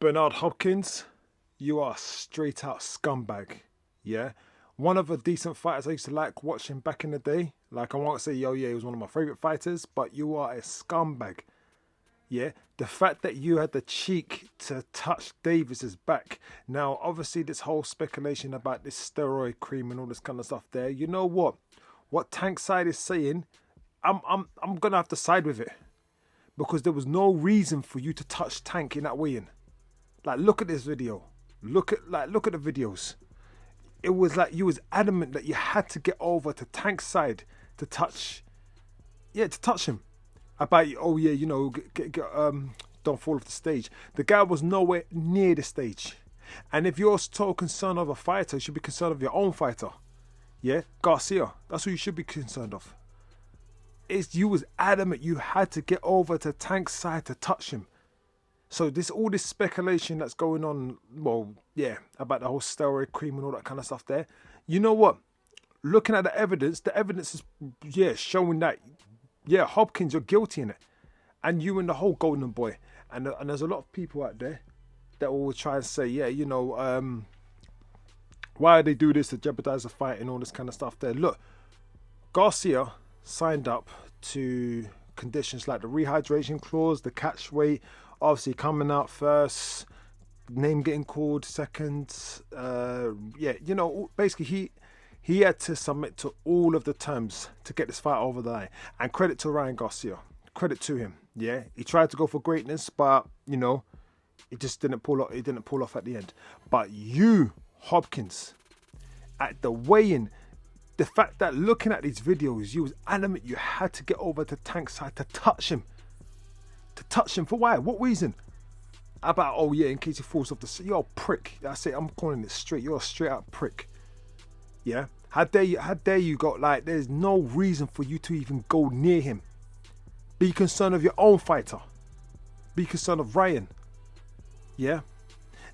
Bernard Hopkins, you are straight out scumbag. Yeah. One of the decent fighters I used to like watching back in the day. Like, I won't say, yo, yeah, he was one of my favorite fighters, but you are a scumbag. Yeah. The fact that you had the cheek to touch Davis's back. Now, obviously, this whole speculation about this steroid cream and all this kind of stuff there. You know what? What Tankside is saying, I'm gonna have to side with it. Because there was no reason for you to touch Tank in that weigh-in. Like, look at this video. Look at the videos. It was like you was adamant that you had to get over to Tank's side to touch him. About, oh yeah, you know, don't fall off the stage. The guy was nowhere near the stage. And if you're so concerned of a fighter, you should be concerned of your own fighter. Yeah, Garcia. That's who you should be concerned of. You was adamant you had to get over to Tank's side to touch him. So all this speculation that's going on, well, yeah, about the whole steroid cream and all that kind of stuff there. You know what? Looking at the evidence is, showing that, yeah, Hopkins, you're guilty in it. And you and the whole Golden Boy. And there's a lot of people out there that will try and say, yeah, you know, why they do this to jeopardize the fight and all this kind of stuff there. Look, Garcia signed up to conditions like the rehydration clause, the catch weight, obviously coming out first, name getting called second. You know, basically he had to submit to all of the terms to get this fight over the line. And credit to Ryan Garcia. Credit to him. Yeah, he tried to go for greatness, but you know, it just didn't pull off. It didn't pull off at the end. But you, Hopkins, at the weigh-in, the fact that looking at these videos, you was adamant you had to get over to Tank's side to touch him. To touch him for why? What reason? About, oh yeah, in case he falls off the... You're a prick. That's it. I'm calling it straight. You're a straight out prick. Yeah? How dare you got, like, there's no reason for you to even go near him. Be concerned of your own fighter. Be concerned of Ryan. Yeah?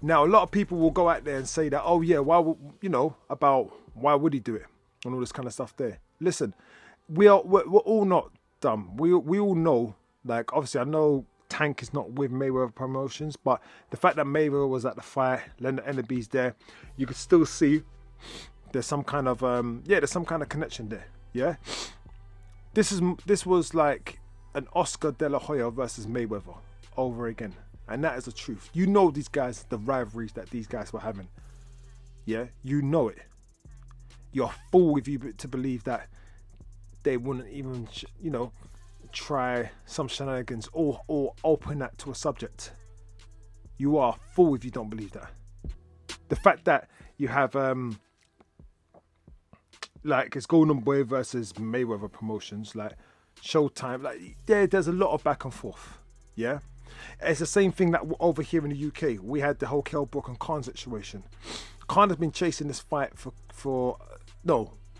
Now, a lot of people will go out there and say that, oh yeah, why would he do it? And all this kind of stuff there. Listen, we're all not dumb. We all know, like, obviously I know Tank is not with Mayweather Promotions, but the fact that Mayweather was at the fight, Leonard Enneby's there, you could still see there's some kind of there's some kind of connection there. Yeah, this was like an Oscar De La Hoya versus Mayweather over again, and that is the truth. You know these guys, the rivalries that these guys were having. Yeah, you know it. You're a fool if you to believe that they wouldn't even, you know, try some shenanigans or open that to a subject. You are a fool if you don't believe that. The fact that you have like it's Golden Boy versus Mayweather Promotions, like Showtime, like there's a lot of back and forth. Yeah, it's the same thing that over here in the UK we had the whole Kell Brook and Khan situation. Khan has been chasing this fight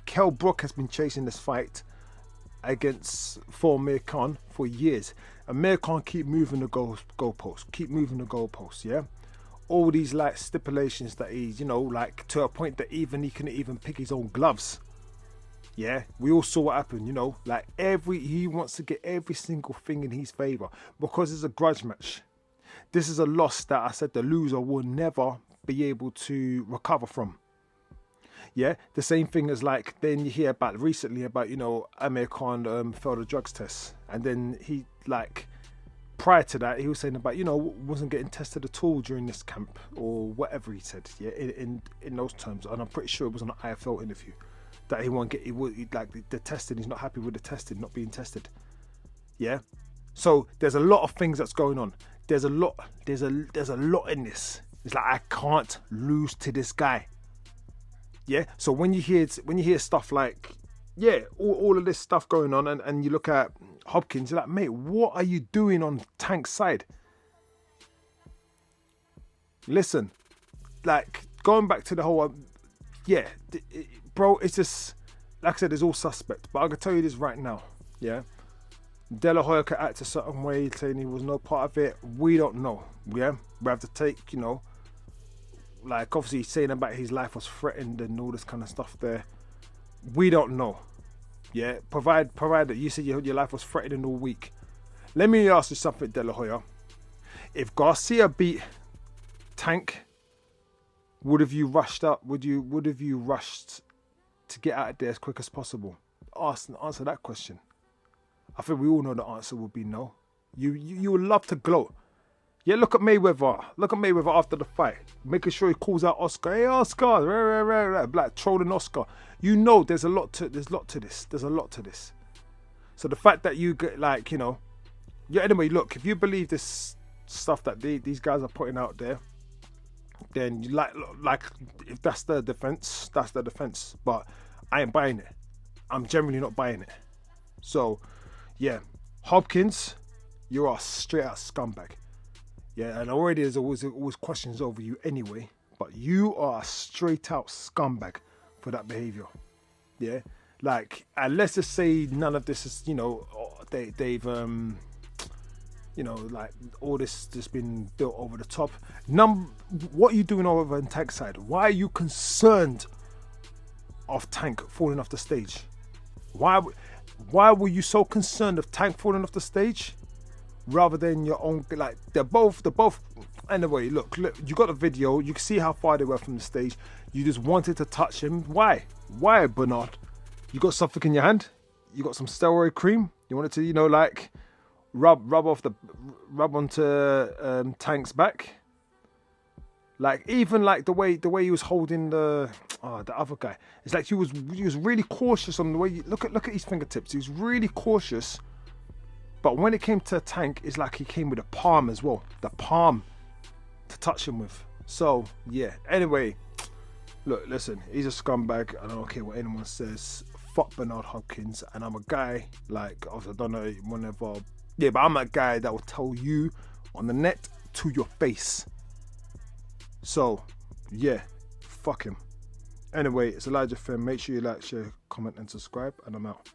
Kell Brook has been chasing this fight for Amir Khan for years. Amir Khan keep moving the goalposts, yeah? All these like stipulations that he's, you know, like to a point that even he couldn't even pick his own gloves. Yeah, we all saw what happened, you know, like he wants to get every single thing in his favour because it's a grudge match. This is a loss that I said the loser will never be able to recover from. Yeah, the same thing as like then you hear about recently about, you know, Amir Khan failed a drugs test, and then he like prior to that he was saying about, you know, wasn't getting tested at all during this camp or whatever he said. Yeah, in those terms, and I'm pretty sure it was on an IFL interview that he won't get. Like the testing. He's not happy with the testing, not being tested. Yeah, so there's a lot of things that's going on. There's a lot in this. It's like I can't lose to this guy. Yeah, so when you hear stuff like, yeah, all of this stuff going on, and you look at Hopkins, you're like, mate, what are you doing on Tank's side? Listen, like going back to the whole, bro, it's just like I said, it's all suspect. But I can tell you this right now, yeah. De La Hoya could act a certain way, saying he was no part of it. We don't know. Yeah, we have to take, you know. Like obviously saying about his life was threatened and all this kind of stuff there. We don't know. Yeah, provide that you said your life was threatened all week. Let me ask you something, De La Hoya. If Garcia beat Tank, would have you rushed up? Would have you rushed to get out of there as quick as possible? Answer that question. I think we all know the answer would be no. You would love to gloat. Yeah, look at Mayweather. Look at Mayweather after the fight, making sure he calls out Oscar. Hey, Oscar, like trolling Oscar. You know, there's a lot to this. There's a lot to this. So the fact that you get like, you know, yeah. Anyway, look, if you believe this stuff that these guys are putting out there, then you like if that's the defense, that's the defense. But I ain't buying it. I'm generally not buying it. So, yeah, Hopkins, you're a straight out scumbag. Yeah, and already there's always questions over you anyway. But you are a straight out scumbag for that behavior. Yeah, like, and let's just say none of this is, you know, they've you know, like all this just been built over the top. What are you doing over on Tank's side? Why are you concerned of Tank falling off the stage? Why were you so concerned of Tank falling off the stage rather than your own? Like they're both. Anyway, look, you got the video. You can see how far they were from the stage. You just wanted to touch him. Why, Bernard? You got something in your hand? You got some steroid cream? You wanted to, you know, like rub onto Tank's back? Like even like the way he was holding the other guy. It's like he was really cautious on the way. Look at his fingertips. He was really cautious. But when it came to Tank, it's like he came with a palm as well. The palm to touch him with. So yeah. Anyway, look, listen. He's a scumbag. I don't care what anyone says. Fuck Bernard Hopkins. And I'm a guy like I don't know whenever. Yeah, but I'm a guy that will tell you on the net to your face. So, yeah, fuck him. Anyway, it's Elijah Finn. Make sure you like, share, comment, and subscribe, and I'm out.